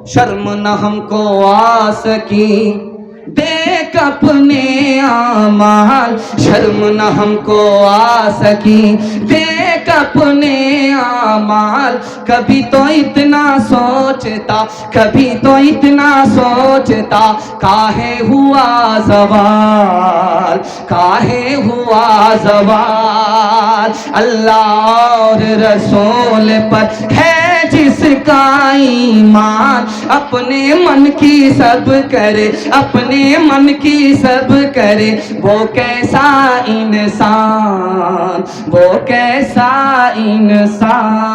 شرم نہ ہم کو آ سکی، دیکھ اپنے اعمال شرم نہ ہم کو آ سکی، دیکھ اپنے اعمال کبھی تو اتنا سوچتا، کبھی تو اتنا سوچتا، کاہے ہوا زوال، کاہے ہوا زوال، اللہ اور رسول پر ہے جس کا ایمان، اپنے من کی سب کرے، اپنے من کی سب کرے، وہ کیسا انسان، وہ کیسا انسان،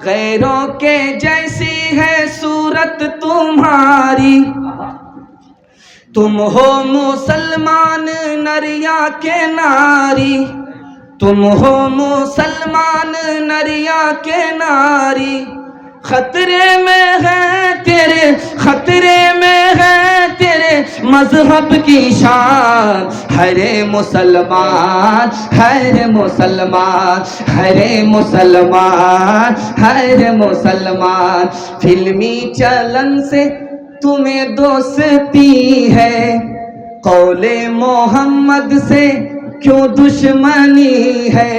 غیروں کے جیسی ہے صورت تمہاری، تم ہو مسلمان نر یا کہ ناری، تم ہو مسلمان نر یا کہ ناری، خطرے میں ہے تیرے، خطرے میں ہے تیرے مذہب کی شان، ہر مسلمان، ہر مسلمان، ہر مسلمان، ہر مسلمان، فلمی چلن سے تمہیں دوستی ہے، قول محمد سے کیوں دشمنی ہے،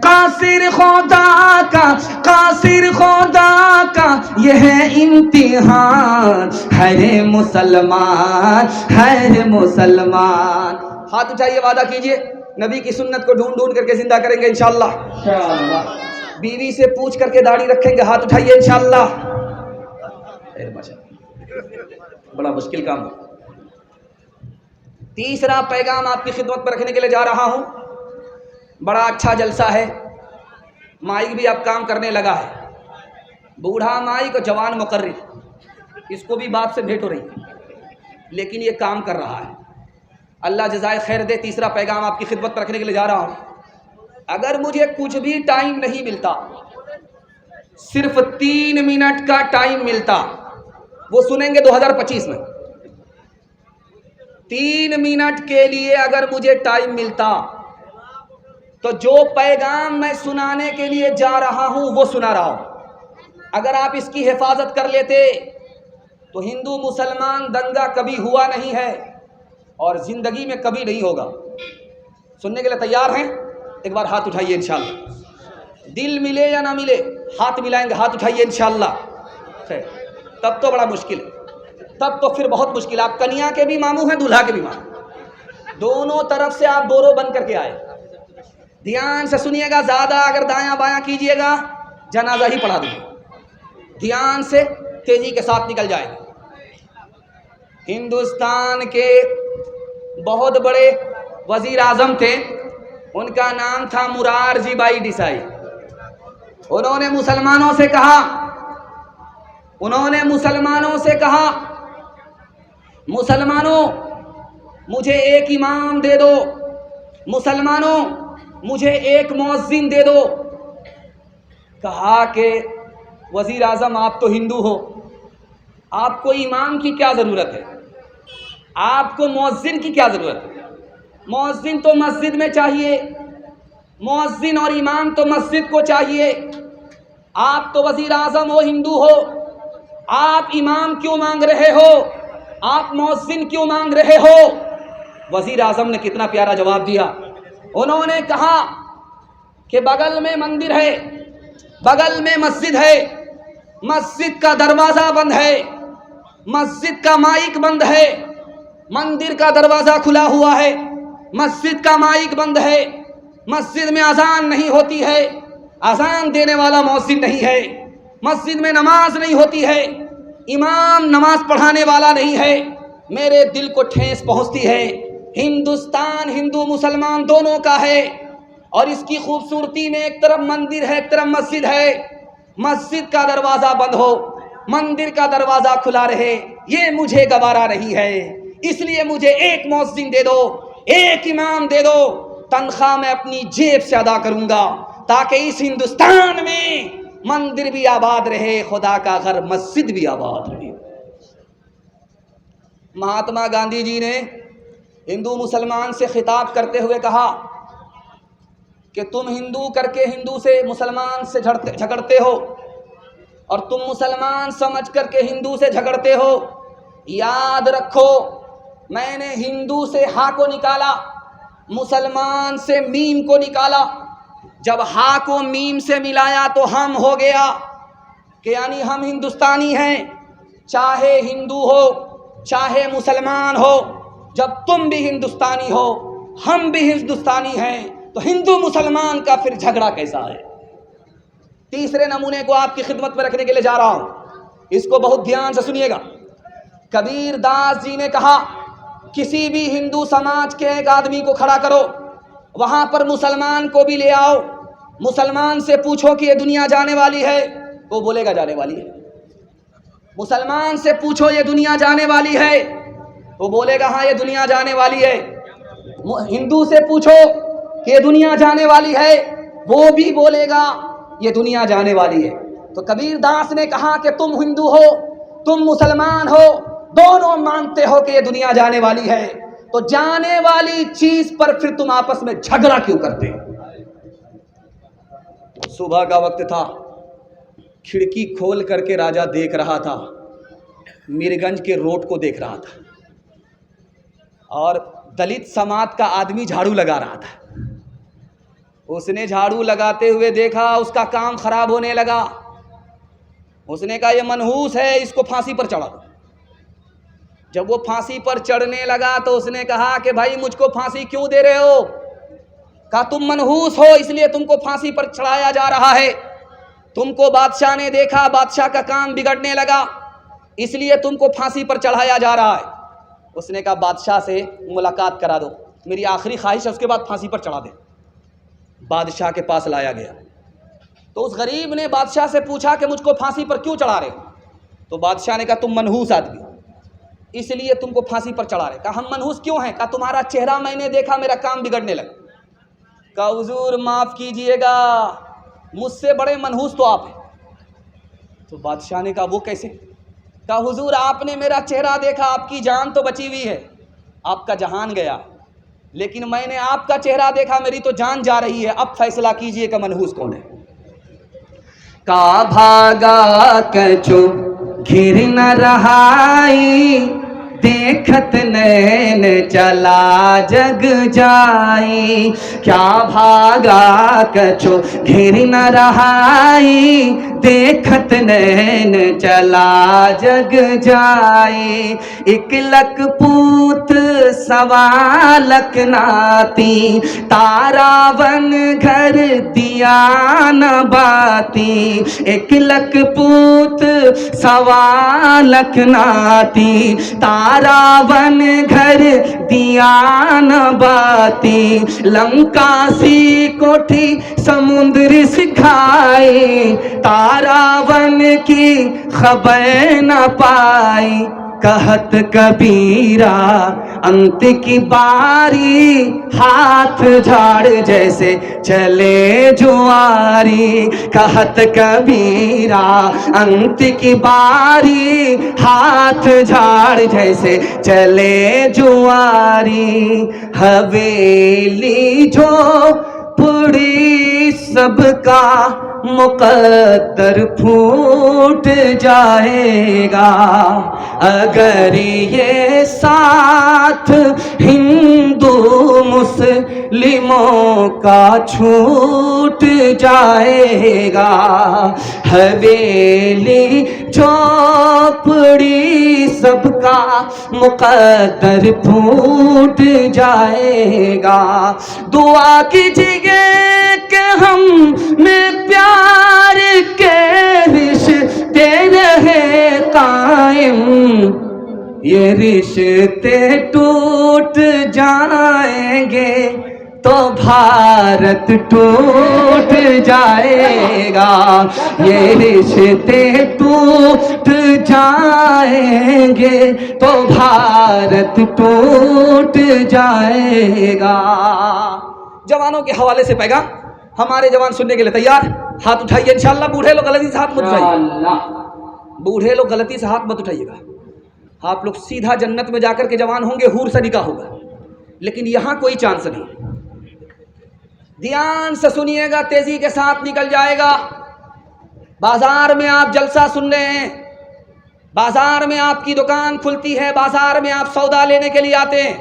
قاصر خدا کا، قاصر خدا کا یہ ہے امتحان، ہر مسلمان، ہر مسلمان، ہاتھ اٹھائیے، وعدہ کیجئے نبی کی سنت کو ڈھونڈ ڈھونڈ کر کے زندہ کریں گے انشاءاللہ، بیوی سے پوچھ کر کے داڑھی رکھیں گے، ہاتھ اٹھائیے انشاءاللہ، بڑا مشکل کام ہے۔ تیسرا پیغام آپ کی خدمت پر رکھنے کے لیے جا رہا ہوں، بڑا اچھا جلسہ ہے، مائک بھی اب کام کرنے لگا ہے، بوڑھا مائک اور جوان مقرر، اس کو بھی بات سے بھیٹ ہو رہی ہے، لیکن یہ کام کر رہا ہے، اللہ جزائے خیر دے۔ تیسرا پیغام آپ کی خدمت پر رکھنے کے لیے جا رہا ہوں، اگر مجھے کچھ بھی ٹائم نہیں ملتا، صرف 3 منٹ کا ٹائم ملتا، وہ سنیں گے 2025 میں، 3 منٹ کے لیے اگر مجھے ٹائم ملتا تو جو پیغام میں سنانے کے لیے جا رہا ہوں وہ سنا رہا ہوں، اگر آپ اس کی حفاظت کر لیتے تو ہندو مسلمان دنگا کبھی ہوا نہیں ہے اور زندگی میں کبھی نہیں ہوگا۔ سننے کے لیے تیار ہیں؟ ایک بار ہاتھ اٹھائیے انشاءاللہ، دل ملے یا نہ ملے ہاتھ ملائیں گے، ہاتھ اٹھائیے انشاءاللہ، تب تو بڑا مشکل ہے، تب تو پھر بہت مشکل ہے، آپ کنیا کے بھی ماموں ہیں، دولہا کے بھی ماموں، دونوں طرف سے آپ دورو بن کر کے آئے، دھیان سے سنیے گا، زیادہ اگر دایاں بایاں کیجئے گا جنازہ ہی پڑھا دیں، دھیان سے تیزی کے ساتھ نکل جائے۔ ہندوستان کے بہت بڑے وزیر اعظم تھے، ان کا نام تھا مرارجی بھائی دیسائی، انہوں نے مسلمانوں سے کہا، انہوں نے مسلمانوں سے کہا، مسلمانوں مجھے ایک امام دے دو، مسلمانوں مجھے ایک مؤذن دے دو۔ کہا کہ وزیر اعظم آپ تو ہندو ہو، آپ کو امام کی کیا ضرورت ہے، آپ کو مؤذن کی کیا ضرورت ہے، مؤذن تو مسجد میں چاہیے، مؤذن اور امام تو مسجد کو چاہیے، آپ تو وزیر اعظم ہو، ہندو ہو، آپ امام کیوں مانگ رہے ہو، آپ مؤذن کیوں مانگ رہے ہو؟ وزیر اعظم نے کتنا پیارا جواب دیا، انہوں نے کہا کہ بغل میں مندر ہے، بغل میں مسجد ہے، مسجد کا دروازہ بند ہے، مسجد کا مائک بند ہے، مندر کا دروازہ کھلا ہوا ہے، مسجد کا مائک بند ہے، مسجد میں اذان نہیں ہوتی ہے، اذان دینے والا مؤذن نہیں ہے، مسجد میں نماز نہیں ہوتی ہے، امام نماز پڑھانے والا نہیں ہے۔ میرے دل کو ٹھیس پہنچتی ہے، ہندوستان ہندو مسلمان دونوں کا ہے، اور اس کی خوبصورتی میں ایک طرف مندر ہے، ایک طرف مسجد ہے، مسجد کا دروازہ بند ہو، مندر کا دروازہ کھلا رہے، یہ مجھے گوارا نہیں ہے، اس لیے مجھے ایک مؤذن دے دو، ایک امام دے دو، تنخواہ میں اپنی جیب سے ادا کروں گا، تاکہ اس ہندوستان میں مندر بھی آباد رہے، خدا کا گھر مسجد بھی آباد رہے۔ مہاتما گاندھی جی نے ہندو مسلمان سے خطاب کرتے ہوئے کہا کہ تم ہندو کر کے ہندو سے مسلمان سے جھگڑتے ہو، اور تم مسلمان سمجھ کر کے ہندو سے جھگڑتے ہو. یاد رکھو میں نے ہندو سے ہا کو نکالا, مسلمان سے میم کو نکالا. جب ہا کو میم سے ملایا تو ہم ہو گیا کہ یعنی ہم ہندوستانی ہیں, چاہے ہندو ہو چاہے مسلمان ہو. جب تم بھی ہندوستانی ہو ہم بھی ہندوستانی ہیں تو ہندو مسلمان کا پھر جھگڑا کیسا ہے؟ تیسرے نمونے کو آپ کی خدمت میں رکھنے کے لیے جا رہا ہوں, اس کو بہت دھیان سے سنیے گا. کبیر داس جی نے کہا کسی بھی ہندو سماج کے ایک آدمی کو کھڑا کرو, وہاں پر مسلمان کو بھی لے آؤ, مسلمان سے پوچھو کہ یہ دنیا جانے والی ہے, وہ بولے گا جانے والی ہے. مسلمان سے پوچھو یہ دنیا جانے والی ہے, وہ بولے گا ہاں یہ دنیا جانے والی ہے. ہندو سے پوچھو کہ یہ دنیا جانے والی ہے, وہ بھی بولے گا یہ دنیا جانے والی ہے. تو کبیر داس نے کہا کہ تم ہندو ہو تم مسلمان ہو, دونوں مانتے ہو کہ یہ دنیا جانے والی ہے, تو جانے والی چیز پر پھر تم آپس میں جھگڑا کیوں کرتے؟ صبح کا وقت تھا, کھڑکی کھول کر کے راجا دیکھ رہا تھا, میرگنج کے روڈ کو دیکھ رہا تھا, اور دلت سماج کا آدمی جھاڑو لگا رہا تھا. اس نے جھاڑو لگاتے ہوئے دیکھا, اس کا کام خراب ہونے لگا. اس نے کہا یہ منحوس ہے, اس کو پھانسی پر چڑھا دو. جب وہ پھانسی پر چڑھنے لگا تو اس نے کہا کہ بھائی مجھ کو پھانسی کیوں دے رہے ہو؟ کہا تم منحوس ہو اس لیے تم کو پھانسی پر چڑھایا جا رہا ہے. تم کو بادشاہ نے دیکھا, بادشاہ کا کام بگڑنے لگا, اس لیے تم کو پھانسی پر چڑھایا جا رہا ہے. اس نے کہا بادشاہ سے ملاقات کرا دو, میری آخری خواہش ہے, اس کے بعد پھانسی پر چڑھا دے. بادشاہ کے پاس لایا گیا تو اس غریب نے بادشاہ سے پوچھا کہ مجھ کو پھانسی پر کیوں چڑھا رہے ہو؟ تو بادشاہ نے کہا تم منحوس آدمی اس لیے تم کو پھانسی پر چڑھا رہے. کہا ہم منحوس کیوں ہیں؟ کہا تمہارا چہرہ میں نے دیکھا, میرا کام بگڑنے لگا. کہا حضور معاف کیجئے گا, مجھ سے بڑے منحوس تو آپ ہیں. تو بادشاہ نے کہا وہ کیسے؟ کہا حضور آپ نے میرا چہرہ دیکھا, آپ کی جان تو بچی ہوئی ہے, آپ کا جہان گیا, لیکن میں نے آپ کا چہرہ دیکھا, میری تو جان جا رہی ہے. اب فیصلہ کیجئے کہ منحوس کون ہے؟ کا بھاگا کچو گھر نہ رہائی, دیکھت نین چلا جگ جائی. کیا بھاگا کچو گھر نہ رہائی, دیکھت نین چلا جگ جائی. ایک لک پوت سوا لک ناتی, تارا ون گھر دیا نہ باتی. ایک لک پوت سوا لک ناتی, تارا ون گھر دیا نہ باتی. لنکا سی کوٹھی سمندر سکھائی, تارا ون کی خبر نہ پائی. کہت کبیرا انت کی باری, ہاتھ جھاڑ جیسے چلے جواری. کہت کبیرا انت کی باری, ہاتھ جھاڑ جیسے چلے جواری. حویلی جو پڑی سب کا مقدر پھوٹ جائے گا, اگر یہ ساتھ ہندو مسلموں کا چھوٹ جائے گا. حویلی چوپڑی سب کا مقدر پھوٹ جائے گا. دعا کیجیے کہ ہم میں پیار کے رشتے رہے قائم, یہ رشتے ٹوٹ جائیں گے تو بھارت ٹوٹ جائے گا. یہ رشتے ٹوٹ جائیں گے تو بھارت ٹوٹ جائے گا. جوانوں کے حوالے سے پیغام, ہمارے جوان سننے کے لیے تیار؟ ہاتھ اٹھائیے انشاءاللہ. بوڑھے لوگ غلطی سے ہاتھ مت اٹھائیے, بوڑھے لوگ غلطی سے ہاتھ مت اٹھائیے گا. آپ لوگ سیدھا جنت میں جا کر کے جوان ہوں گے, حور سے نکاح ہوگا, لیکن یہاں کوئی چانس نہیں. دھیان سے سنیے گا, تیزی کے ساتھ نکل جائے گا. بازار میں آپ جلسہ سن رہے ہیں، بازار میں آپ کی دکان کھلتی ہے، بازار میں آپ سودا لینے کے لیے آتے ہیں.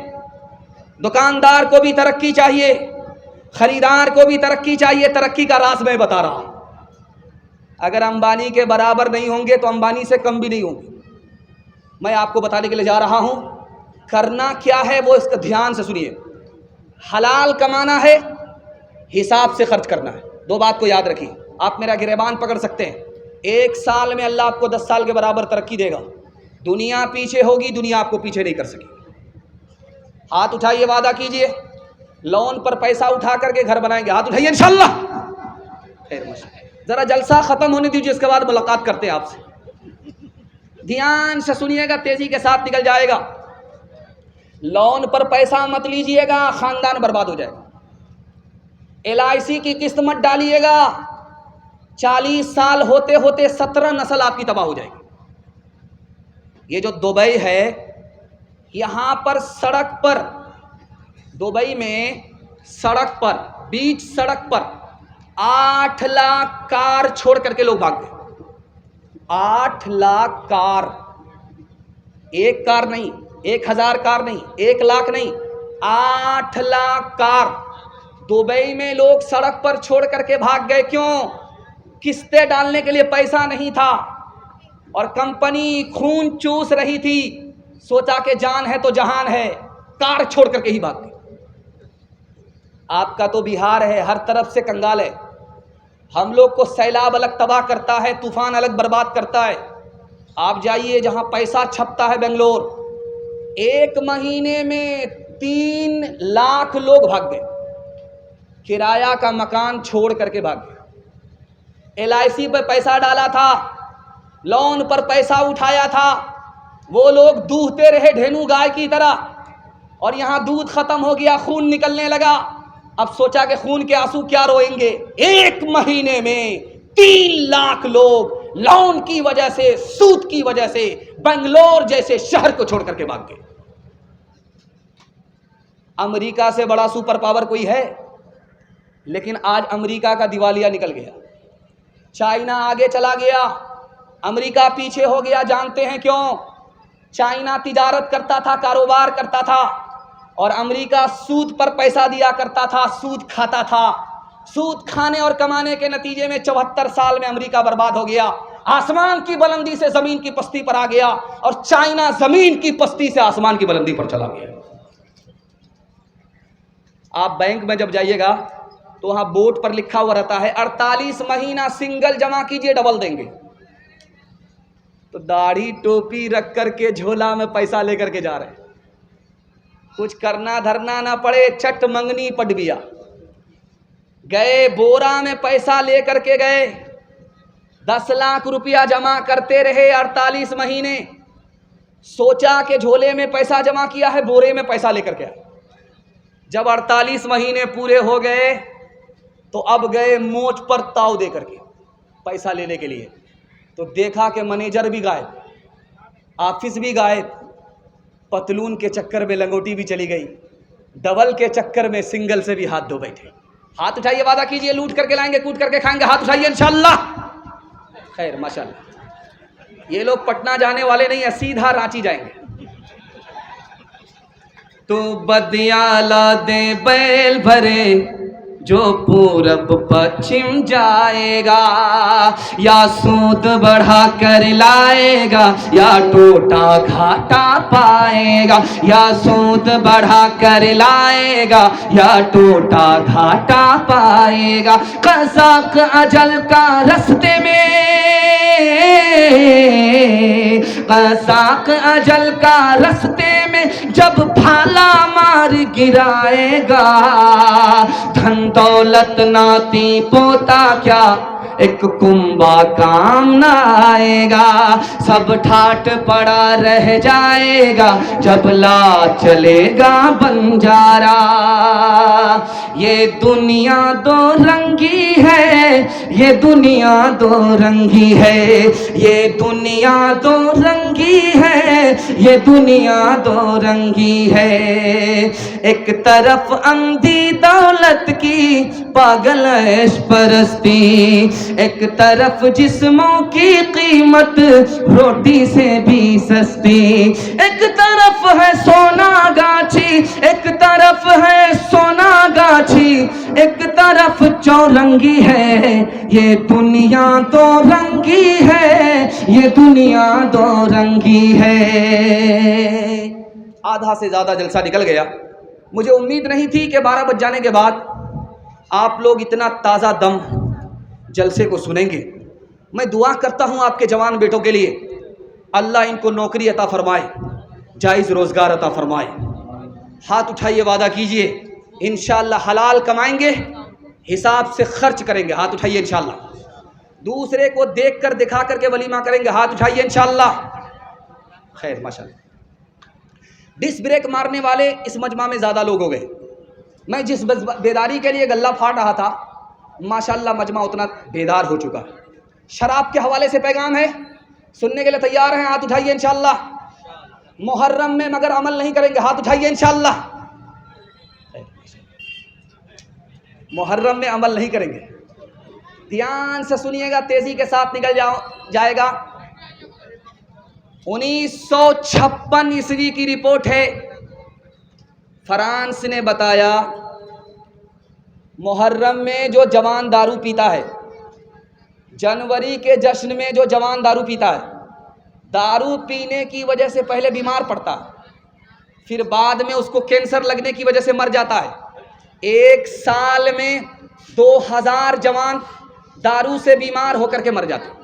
دکاندار کو بھی ترقی چاہیے، خریدار کو بھی ترقی چاہیے. ترقی کا راز میں بتا رہا ہوں. اگر امبانی کے برابر نہیں ہوں گے تو امبانی سے کم بھی نہیں ہوں گے. میں آپ کو بتانے کے لیے جا رہا ہوں کرنا کیا ہے، وہ اس کا دھیان سے سنیے. حلال کمانا ہے، حساب سے خرچ کرنا ہے. دو بات کو یاد رکھیے. آپ میرا گریبان پکڑ سکتے ہیں. 1 سال میں اللہ آپ کو 10 سال کے برابر ترقی دے گا. دنیا پیچھے ہوگی، دنیا آپ کو پیچھے نہیں کر سکے. ہاتھ اٹھائیے، وعدہ کیجئے لون پر پیسہ اٹھا کر کے گھر بنائیں گے. ہاتھ اٹھائیے انشاءاللہ. خیر ماشاءاللہ. ذرا جلسہ ختم ہونے دیجیے، اس کے بعد ملاقات کرتے ہیں آپ سے. دھیان سے سنیے گا، تیزی کے ساتھ نکل جائے گا. لون پر پیسہ مت لیجئے گا، خاندان برباد ہو جائے گا. LIC کی قسط مت ڈالیے گا، 40 سال ہوتے ہوتے 17 نسل آپ کی تباہ ہو جائے گی. یہ جو دبئی ہے، یہاں پر سڑک پر، دبئی میں سڑک پر، بیچ سڑک پر 8 لاکھ کار چھوڑ کر کے لوگ بھاگ گئے. 8 لاکھ کار. ایک کار نہیں، 1000 کار نہیں، 1 لاکھ نہیں، 8 لاکھ کار دبئی میں لوگ سڑک پر چھوڑ کر کے بھاگ گئے. کیوں؟ قسطیں ڈالنے کے لیے پیسہ نہیں تھا اور کمپنی خون چوس رہی تھی. سوچا کہ جان ہے تو جہان ہے، کار چھوڑ کر کے ہی بھاگ گئے. آپ کا تو بہار ہے، ہر طرف سے کنگال ہے. ہم لوگ کو سیلاب الگ تباہ کرتا ہے، طوفان الگ برباد کرتا ہے. آپ جائیے جہاں پیسہ چھپتا ہے، بنگلور، 1 مہینے میں 3 لاکھ لوگ بھاگ گئے. کرایہ کا مکان چھوڑ کر کے بھاگ گئے. LIC پہ پیسہ ڈالا تھا، لون پر پیسہ اٹھایا تھا، وہ لوگ دوہتے رہے ڈھینو گائے کی طرح. اور یہاں دودھ ختم ہو گیا، خون نکلنے لگا. اب سوچا کہ خون کے آنسو کیا روئیں گے. 1 مہینے میں 3 لاکھ لوگ لون کی وجہ سے، سود کی وجہ سے بنگلور جیسے شہر کو چھوڑ کر کے بھاگ گئے. امریکہ سے بڑا سپر پاور کوئی ہے؟ لیکن آج امریکہ کا دیوالیہ نکل گیا. چائنا آگے چلا گیا، امریکہ پیچھے ہو گیا. جانتے ہیں کیوں؟ چائنا تجارت کرتا تھا، کاروبار کرتا تھا، اور امریکہ سود پر پیسہ دیا کرتا تھا، سود کھاتا تھا. سود کھانے اور کمانے کے نتیجے میں 74 سال میں امریکہ برباد ہو گیا. آسمان کی بلندی سے زمین کی پستی پر آ گیا، اور چائنا زمین کی پستی سے آسمان کی بلندی پر چلا گیا. آپ بینک میں جب جائیے گا تو وہاں بورڈ پر لکھا ہوا رہتا ہے 48 مہینہ سنگل جمع کیجئے ڈبل دیں گے. تو داڑھی ٹوپی رکھ کر کے جھولا میں پیسہ لے کر کے جا رہے ہیں. کچھ کرنا دھرنا نہ پڑے، چٹ منگنی پٹ بیا. گئے بورا میں پیسہ لے کر کے گئے، 10 لاکھ روپیہ جمع کرتے رہے 48 مہینے. سوچا کہ جھولے میں پیسہ جمع کیا ہے، بورے میں پیسہ لے کر کے آئے. جب 48 مہینے پورے ہو گئے تو اب گئے موچ پر تاؤ دے کر کے پیسہ لینے کے لیے. تو دیکھا کہ منیجر بھی غائب، آفس بھی غائب، پتلون کے چکر میں لنگوٹی بھی چلی گئی، ڈبل کے چکر میں سنگل سے بھی ہاتھ دھو بیٹھے. ہاتھ اٹھائیے، وعدہ کیجئے لوٹ کر کے لائیں گے، کوٹ کر کے کھائیں گے. ہاتھ اٹھائیے انشاءاللہ. خیر ماشاءاللہ. یہ لوگ پٹنہ جانے والے نہیں ہیں، سیدھا رانچی جائیں گے. تو بدیالا دے بیل بھرے جو پورب پچھم جائے گا، یا سود بڑھا کر لائے گا یا ٹوٹا گھاٹا پائے گا. یا سود بڑھا کر لائے گا یا ٹوٹا گھاٹا پائے گا. قزاق اجل کا رستے میں، قزاق اجل کا رستے میں جب بھالا مار گرائے گا، دھن دولت ناتی پوتا کیا ایک کنبا کام نہ آئے گا. سب ٹھاٹ پڑا رہ جائے گا جب لا چلے گا بنجارا. یہ دنیا دو رنگی ہے، یہ دنیا دو رنگی ہے، یہ دنیا دو رنگ رنگی ہے، یہ دنیا دو رنگی ہے، ایک طرف اندھی دولت کی پاگل عیش پرستی، ایک طرف جسموں کی قیمت روٹی سے بھی سستی، ایک طرف ہے سونا گاچھی، ایک طرف ہے سونا گاچھی، ایک طرف چورنگی ہے، یہ دنیا دو رنگی ہے، یہ دنیا دو رنگی ہے۔ آدھا سے زیادہ جلسہ نکل گیا، مجھے امید نہیں تھی کہ 12 بج جانے کے بعد آپ لوگ اتنا تازہ دم جلسے کو سنیں گے۔ میں دعا کرتا ہوں آپ کے جوان بیٹوں کے لیے، اللہ ان کو نوکری عطا فرمائے، جائز روزگار عطا فرمائے۔ ہاتھ اٹھائیے، وعدہ کیجئے انشاءاللہ حلال کمائیں گے، حساب سے خرچ کریں گے، ہاتھ اٹھائیے انشاءاللہ۔ دوسرے کو دیکھ کر دکھا کر کے ولیمہ کریں گے، ہاتھ اٹھائیے انشاءاللہ۔ خیر ماشاءاللہ۔ ڈس بریک مارنے والے اس مجمع میں زیادہ لوگ ہو گئے۔ میں جس بیداری کے لیے گلہ پھاڑ رہا تھا، ماشاءاللہ مجمع اتنا بیدار ہو چکا ہے۔ شراب کے حوالے سے پیغام ہے، سننے کے لیے تیار ہیں؟ ہاتھ اٹھائیے انشاءاللہ۔ محرم میں مگر عمل نہیں کریں گے، ہاتھ اٹھائیے انشاءاللہ۔ محرم میں عمل نہیں کریں گے، دھیان سے سنیے گا، تیزی کے ساتھ نکل جائے گا۔ 1956 عیسوی کی رپورٹ ہے، فرانس نے بتایا محرم میں جو جوان دارو پیتا ہے، جنوری کے جشن میں جو جوان دارو پیتا ہے، دارو پینے کی وجہ سے پہلے بیمار پڑتا ہے، پھر بعد میں اس کو کینسر لگنے کی وجہ سے مر جاتا ہے۔ ایک سال میں 2000 جوان دارو سے بیمار ہو کر کے مر جاتے ہیں۔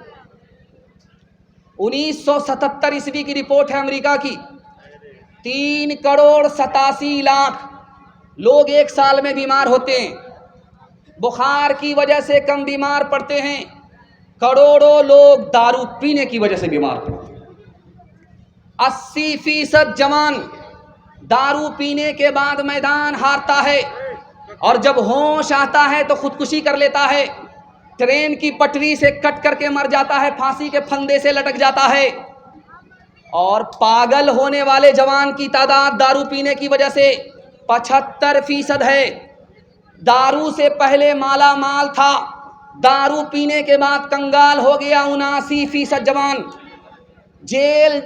1977 عیسوی کی رپورٹ ہے امریکہ کی، 3 کروڑ 87 لاکھ لوگ ایک سال میں بیمار ہوتے ہیں، بخار کی وجہ سے کم بیمار پڑتے ہیں، کروڑوں لوگ دارو پینے کی وجہ سے بیمار پڑتے ہیں۔ 80% جوان دارو پینے کے بعد میدان ہارتا ہے، اور جب ہوش آتا ہے تو خودکشی کر لیتا ہے، ٹرین کی پٹری سے کٹ کر کے مر جاتا ہے، پھانسی کے پھندے سے لٹک جاتا ہے۔ اور پاگل ہونے والے جوان کی تعداد دارو پینے کی وجہ سے 75% ہے۔ دارو سے پہلے مالا مال تھا، دارو پینے کے بعد کنگال ہو گیا 79% جوان۔ جیل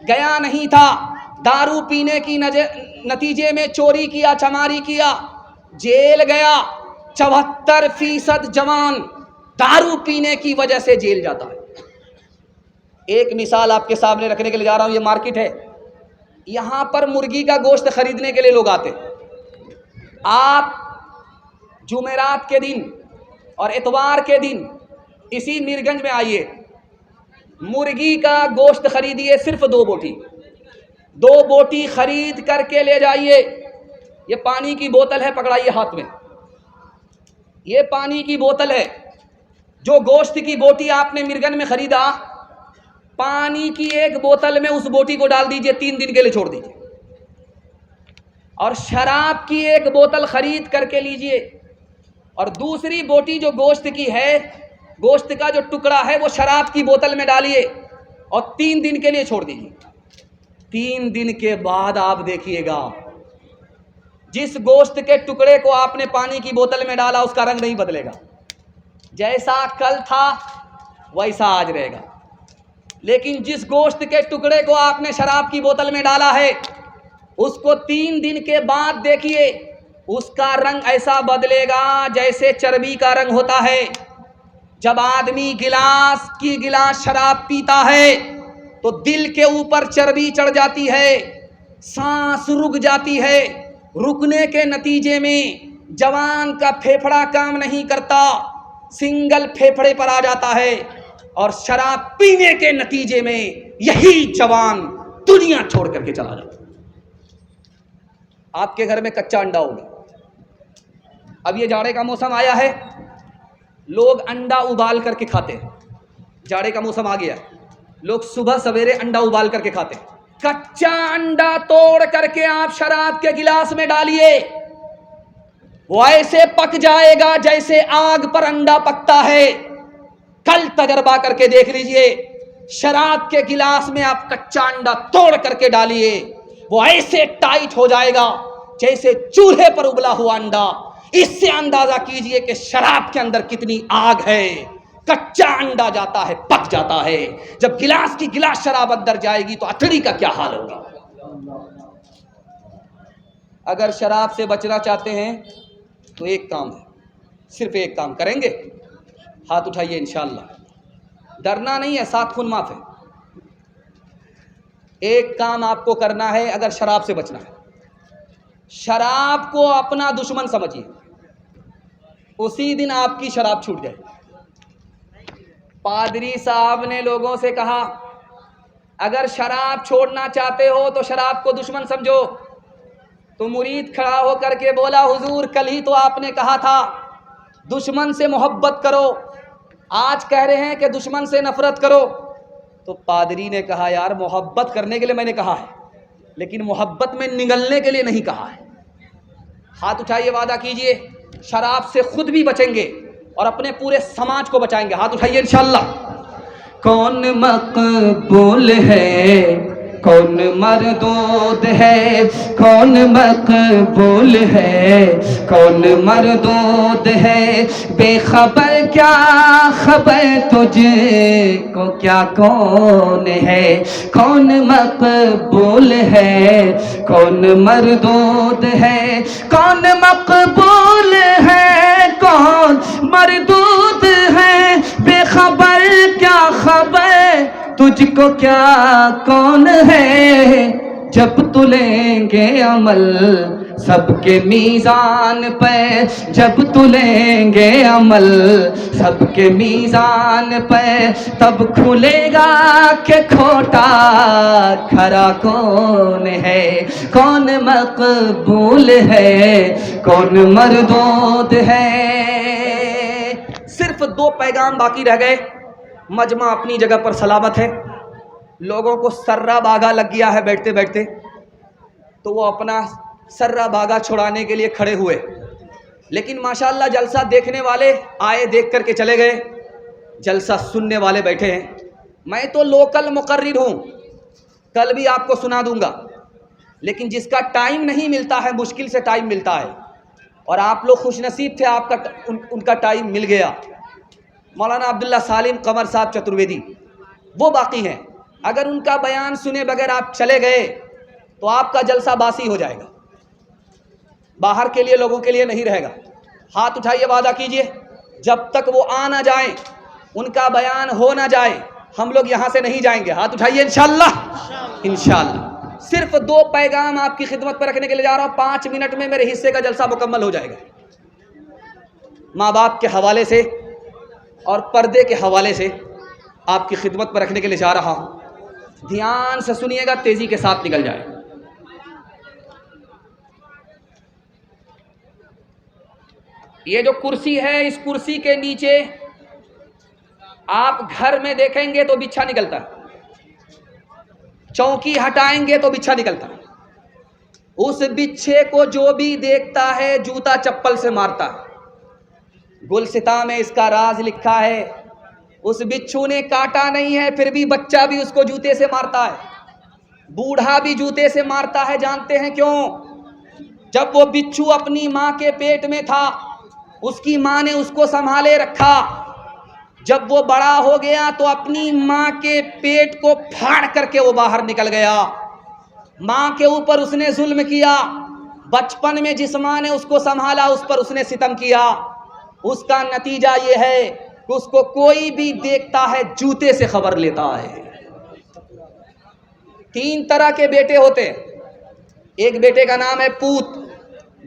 گیا نہیں تھا، دارو پینے کی نتیجے میں چوری کیا، چماری کیا، جیل گیا۔ 74% جوان دارو پینے کی وجہ سے جیل جاتا ہے۔ ایک مثال آپ کے سامنے رکھنے کے لیے جا رہا ہوں، یہ مارکیٹ ہے، یہاں پر مرغی کا گوشت خریدنے کے لیے لوگ آتے ہیں۔ آپ جمعرات کے دن اور اتوار کے دن اسی میرگنج میں آئیے، مرغی کا گوشت خریدیے، صرف 2 بوٹی، 2 بوٹی خرید کر کے لے جائیے۔ یہ پانی کی بوتل ہے، پکڑائیے ہاتھ میں، یہ پانی کی بوتل ہے۔ جو گوشت کی بوٹی آپ نے مرگن میں خریدا، پانی کی ایک بوتل میں اس بوٹی کو ڈال دیجئے، 3 دن کے لیے چھوڑ دیجئے۔ اور شراب کی ایک بوتل خرید کر کے لیجئے، اور دوسری بوٹی جو گوشت کی ہے، گوشت کا جو ٹکڑا ہے وہ شراب کی بوتل میں ڈالیے اور 3 دن کے لیے چھوڑ دیجئے۔ 3 دن کے بعد آپ دیکھیے گا، جس گوشت کے ٹکڑے کو آپ نے پانی کی بوتل میں ڈالا اس کا رنگ نہیں بدلے گا، جیسا کل تھا ویسا آج رہے گا۔ لیکن جس گوشت کے ٹکڑے کو آپ نے شراب کی بوتل میں ڈالا ہے، اس کو 3 دن کے بعد دیکھیے، اس کا رنگ ایسا بدلے گا جیسے چربی کا رنگ ہوتا ہے۔ جب آدمی گلاس شراب پیتا ہے تو دل کے اوپر چربی چڑھ جاتی ہے، سانس رک جاتی ہے، رکنے کے نتیجے میں جوان کا پھیپھڑا کام نہیں کرتا، سنگل پھیپھڑے پر آ جاتا ہے، اور شراب پینے کے نتیجے میں یہی جوان دنیا چھوڑ کر کے چلا جاتا ہے۔ آپ کے گھر میں کچا انڈا ہوگا، اب یہ جاڑے کا موسم آیا ہے، لوگ انڈا ابال کر کے کھاتے ہیں، جاڑے کا موسم آ گیا، لوگ صبح سویرے انڈا ابال کر کے کھاتے ہیں۔ کچا انڈا توڑ کر کے آپ شراب کے گلاس میں ڈالیے، وہ ایسے پک جائے گا جیسے آگ پر انڈا پکتا ہے۔ کل تجربہ کر کے دیکھ لیجئے، شراب کے گلاس میں آپ کچا انڈا توڑ کر کے ڈالیے، وہ ایسے ٹائٹ ہو جائے گا جیسے چولہے پر ابلا ہوا انڈا۔ اس سے اندازہ کیجئے کہ شراب کے اندر کتنی آگ ہے۔ کچا انڈا جاتا ہے، پک جاتا ہے، جب گلاس کی گلاس شراب اندر جائے گی تو اتھڑی کا کیا حال ہوگا۔ اگر شراب سے بچنا چاہتے ہیں تو ایک کام ہے، صرف ایک کام کریں گے، ہاتھ اٹھائیے انشاءاللہ، ڈرنا نہیں ہے، ساتھ خون معاف ہے۔ ایک کام آپ کو کرنا ہے اگر شراب سے بچنا ہے، شراب کو اپنا دشمن سمجھیے، اسی دن آپ کی شراب چھوٹ جائے۔ پادری صاحب نے لوگوں سے کہا اگر شراب چھوڑنا چاہتے ہو تو شراب کو دشمن سمجھو، تو مرید کھڑا ہو کر کے بولا حضور کل ہی تو آپ نے کہا تھا دشمن سے محبت کرو، آج کہہ رہے ہیں کہ دشمن سے نفرت کرو۔ تو پادری نے کہا یار محبت کرنے کے لیے میں نے کہا ہے، لیکن محبت میں نگلنے کے لیے نہیں کہا ہے۔ ہاتھ اٹھائیے، وعدہ کیجئے شراب سے خود بھی بچیں گے اور اپنے پورے سماج کو بچائیں گے۔ ہاتھ اٹھائیے انشاءاللہ۔ کون مقبول ہے، کون مردود ہے، کون مقبول ہے، کون مردود ہے، بے خبر کیا خبر تجھے کو کیا کون ہے، کون مقبول ہے، کون مردود ہے، کون مقبول ہے، کون مردود ہے، بے خبر کیا خبر تجھ کو کیا کون ہے، جب تلیں گے عمل سب کے میزان پہ، جب تلیں گے عمل سب کے میزان پہ، تب کھلے گا کہ کھوٹا کھرا کون ہے، کون مقبول ہے، کون مردود ہے۔ صرف 2 پیغام باقی رہ گئے، مجمع اپنی جگہ پر سلامت ہے، لوگوں کو سرا باغا لگ گیا ہے بیٹھتے بیٹھتے، تو وہ اپنا سرا باغا چھڑانے کے لیے کھڑے ہوئے، لیکن ماشاءاللہ جلسہ دیکھنے والے آئے، دیکھ کر کے چلے گئے، جلسہ سننے والے بیٹھے ہیں۔ میں تو لوکل مقرر ہوں، کل بھی آپ کو سنا دوں گا، لیکن جس کا ٹائم نہیں ملتا ہے، مشکل سے ٹائم ملتا ہے، اور آپ لوگ خوش نصیب تھے، آپ کا ان کا ٹائم مل گیا۔ مولانا عبداللہ سالم قمر صاحب چترویدی وہ باقی ہیں، اگر ان کا بیان سنے بغیر آپ چلے گئے تو آپ کا جلسہ باسی ہو جائے گا، باہر کے لیے لوگوں کے لیے نہیں رہے گا۔ ہاتھ اٹھائیے، وعدہ کیجئے جب تک وہ آ نہ جائیں، ان کا بیان ہو نہ جائے، ہم لوگ یہاں سے نہیں جائیں گے۔ ہاتھ اٹھائیے انشاءاللہ، انشاءاللہ۔ صرف 2 پیغام آپ کی خدمت پر رکھنے کے لیے جا رہا ہوں، 5 منٹ میں میرے حصے کا جلسہ مکمل ہو جائے گا۔ ماں باپ کے حوالے سے اور پردے کے حوالے سے آپ کی خدمت پر رکھنے کے لیے جا رہا ہوں، دھیان سے سنیے گا، تیزی کے ساتھ نکل جائے۔ یہ جو کرسی ہے، اس کرسی کے نیچے آپ گھر میں دیکھیں گے تو بچھا نکلتا ہے، چوکی ہٹائیں گے تو بچھا نکلتا ہے، اس بچھے کو جو بھی دیکھتا ہے جوتا چپل سے مارتا ہے۔ گلستاں میں اس کا راز لکھا ہے، اس بچھو نے کاٹا نہیں ہے، پھر بھی بچہ بھی اس کو جوتے سے مارتا ہے، بوڑھا بھی جوتے سے مارتا ہے۔ جانتے ہیں کیوں؟ جب وہ بچھو اپنی ماں کے پیٹ میں تھا، اس کی ماں نے اس کو سنبھالے رکھا، جب وہ بڑا ہو گیا تو اپنی ماں کے پیٹ کو پھاڑ کر کے وہ باہر نکل گیا، ماں کے اوپر اس نے ظلم کیا، بچپن میں جس ماں نے اس کو سنبھالا اس پر اس نے ستم کیا، اس کا نتیجہ یہ ہے کہ اس کو کوئی بھی دیکھتا ہے جوتے سے خبر لیتا ہے۔ 3 طرح کے بیٹے ہوتے ہیں، ایک بیٹے کا نام ہے پوت،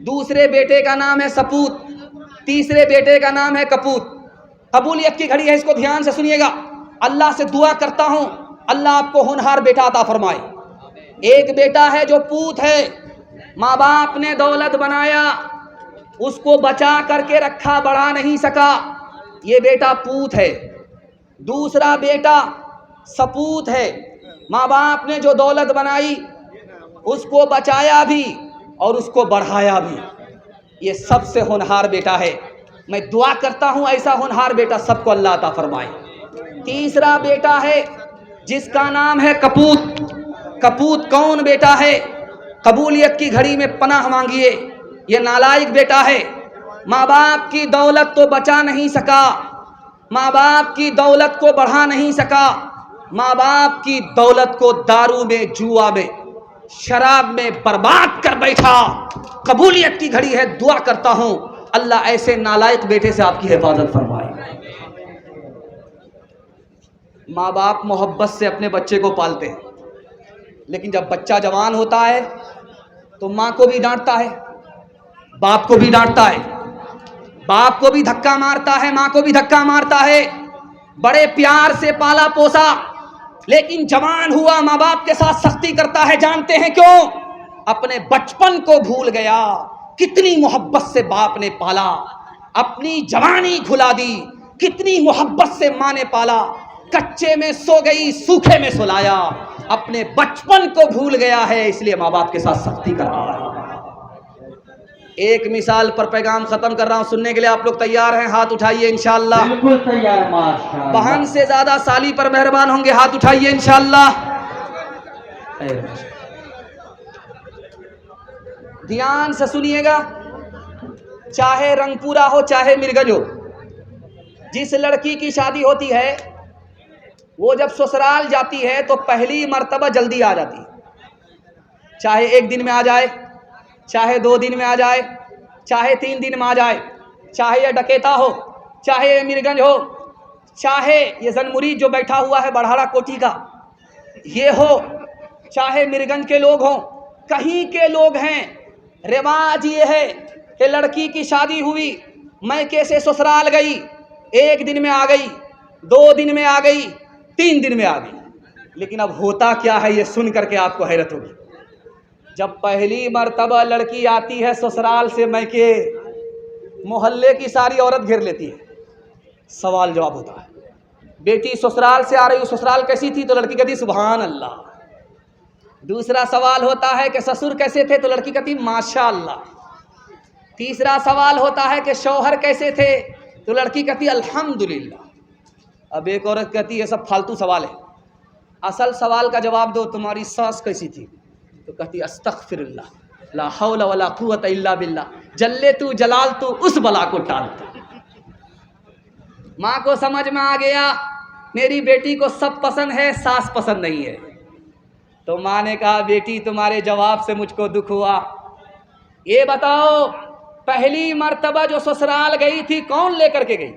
دوسرے بیٹے کا نام ہے سپوت، تیسرے بیٹے کا نام ہے کپوت۔ قبولیت کی گھڑی ہے، اس کو دھیان سے سنیے گا۔ اللہ سے دعا کرتا ہوں اللہ آپ کو ہونہار بیٹا عطا فرمائے۔ ایک بیٹا ہے جو پوت ہے، ماں باپ نے دولت بنایا، اس کو بچا کر کے رکھا، بڑھا نہیں سکا، یہ بیٹا پوت ہے۔ دوسرا بیٹا سپوت ہے، ماں باپ نے جو دولت بنائی اس کو بچایا بھی اور اس کو بڑھایا بھی، یہ سب سے ہونہار بیٹا ہے۔ میں دعا کرتا ہوں ایسا ہونہار بیٹا سب کو اللہ عطا فرمائے۔ تیسرا بیٹا ہے جس کا نام ہے کپوت. کپوت کون بیٹا ہے؟ قبولیت کی گھڑی میں پناہ مانگیے. یہ نالائق بیٹا ہے. ماں باپ کی دولت تو بچا نہیں سکا, ماں باپ کی دولت کو بڑھا نہیں سکا, ماں باپ کی دولت کو دارو میں, جوا میں, شراب میں برباد کر بیٹھا. قبولیت کی گھڑی ہے, دعا کرتا ہوں اللہ ایسے نالائق بیٹے سے آپ کی حفاظت فرمائے. ماں باپ محبت سے اپنے بچے کو پالتے ہیں, لیکن جب بچہ جوان ہوتا ہے تو ماں کو بھی ڈانٹتا ہے, باپ کو بھی ڈانٹتا ہے, باپ کو بھی دھکا مارتا ہے, ماں کو بھی دھکا مارتا ہے. بڑے پیار سے پالا پوسا, لیکن جوان ہوا ماں باپ کے ساتھ سختی کرتا ہے. جانتے ہیں کیوں؟ اپنے بچپن کو بھول گیا. کتنی محبت سے باپ نے پالا, اپنی جوانی کھلا دی. کتنی محبت سے ماں نے پالا, کچے میں سو گئی, سوکھے میں سلایا. اپنے بچپن کو بھول گیا ہے, اس لیے ماں باپ کے ساتھ سختی کر رہا ہے. ایک مثال پر پیغام ختم کر رہا ہوں, سننے کے لیے آپ لوگ تیار ہیں؟ ہاتھ اٹھائیے انشاءاللہ. بالکل تیار ماشاءاللہ. بہن سے زیادہ سالی پر مہربان ہوں گے, ہاتھ اٹھائیے انشاءاللہ. دھیان سے سنیے گا, چاہے رنگ پورا ہو چاہے مرگنج ہو, جس لڑکی کی شادی ہوتی ہے وہ جب سسرال جاتی ہے تو پہلی مرتبہ جلدی آ جاتی ہے. چاہے ایک دن میں آ جائے, چاہے 2 دن میں آ جائے, چاہے 3 دن میں آ جائے, چاہے یہ ڈکیتا ہو, چاہے یہ مرگنج ہو, چاہے یہ زنمرید جو بیٹھا ہوا ہے بڑھاڑا کوٹھی کا یہ ہو, چاہے مرگنج کے لوگ ہوں, کہیں کے لوگ ہیں. رواج یہ ہے کہ لڑکی کی شادی ہوئی, میکے سے سسرال گئی, 1 دن میں آ گئی, 2 دن میں آ گئی, 3 دن میں آ گئی. لیکن اب ہوتا کیا ہے یہ سن کر کے آپ کو حیرت ہوگی. جب پہلی مرتبہ لڑکی آتی ہے سسرال سے میکے, محلے کی ساری عورت گھیر لیتی ہے. سوال جواب ہوتا ہے, بیٹی سسرال سے آ رہی ہو, سسرال کیسی تھی؟ تو لڑکی کہتی سبحان اللہ. دوسرا سوال ہوتا ہے کہ سسر کیسے تھے؟ تو لڑکی کہتی ماشاء اللہ. تیسرا سوال ہوتا ہے کہ شوہر کیسے تھے؟ تو لڑکی کہتی الحمدللہ. اب ایک عورت کہتی یہ سب فالتو سوال ہے, اصل سوال کا جواب دو, تمہاری ساس کیسی تھی؟ تو کہتی استغفر اللہ, لا حول ولا قوت الا باللہ, جلے تو جلال تو اس بلا کو ٹالتا. ماں کو سمجھ میں آ گیا میری بیٹی کو سب پسند ہے, ساس پسند نہیں ہے. تو ماں نے کہا بیٹی تمہارے جواب سے مجھ کو دکھ ہوا, یہ بتاؤ پہلی مرتبہ جو سسرال گئی تھی کون لے کر کے گئی؟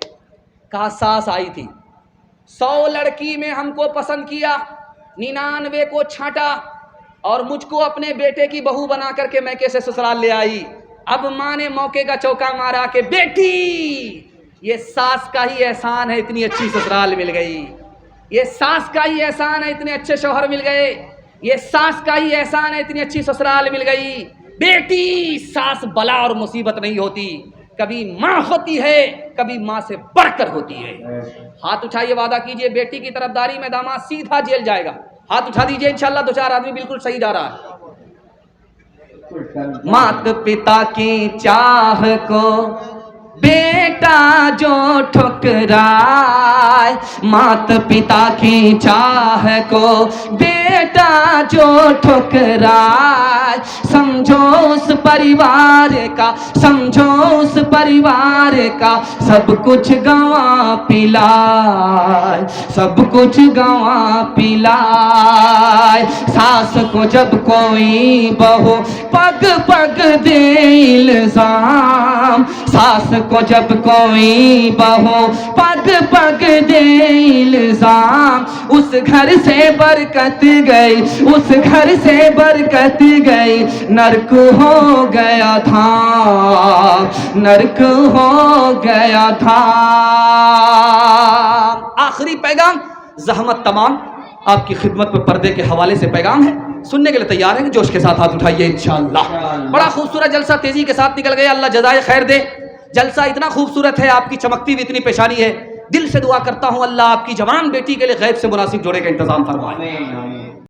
کہا ساس آئی تھی. 100 لڑکی میں ہم کو پسند کیا, 99 کو چھانٹا, اور مجھ کو اپنے بیٹے کی بہو بنا کر کے میکے سے سسرال لے آئی. اب ماں نے موقع کا چوکا مارا کہ بیٹی یہ ساس کا ہی احسان ہے, اتنی اچھی سسرال مل گئی. یہ ساس کا ہی احسان ہے, اتنے اچھے شوہر مل گئے. یہ ساس کا ہی احسان ہے, اتنی اچھی سسرال مل گئی. بیٹی ساس بلا اور مصیبت نہیں ہوتی, کبھی ماں ہوتی ہے, کبھی ماں سے بڑھ کر ہوتی ہے. ہاتھ اٹھائیے, وعدہ کیجئے بیٹی کی طرفداری میں داماد سیدھا جیل جائے گا. ہاتھ اٹھا دیجئے انشاءاللہ. 2-4 آدمی بالکل صحیح جا رہا ہے. مات پتا کی چاہ کو بیٹا جو ٹھکرائے, مات پتا کی چاہ کو بیٹا جو ٹھکرائے, سمجھو اس پریوار کا, سمجھو اس پریوار کا سب کچھ گنوا پلائے, سب کچھ گنوا پلائے. ساس کو جب کوئی بہو پگ پگ دے الزام, ساس کو جب کوئی بہو پگ پگ دے الزام, اس گھر سے برکت گئی, اس گھر سے برکت گئی, نرک ہو گیا تھا, نرک ہو گیا تھا. آخری پیغام زحمت تمام آپ کی خدمت میں پردے کے حوالے سے پیغام ہے, سننے کے لیے تیار ہیں؟ جوش کے ساتھ ہاتھ اٹھائیے انشاءاللہ. بڑا خوبصورت جلسہ تیزی کے ساتھ نکل گیا, اللہ جزائے خیر دے. جلسہ اتنا خوبصورت ہے, آپ کی چمکتی بھی اتنی پیشانی ہے. دل سے دعا کرتا ہوں اللہ آپ کی جوان بیٹی کے لیے غیب سے مناسب جوڑے کا انتظام فرمائے.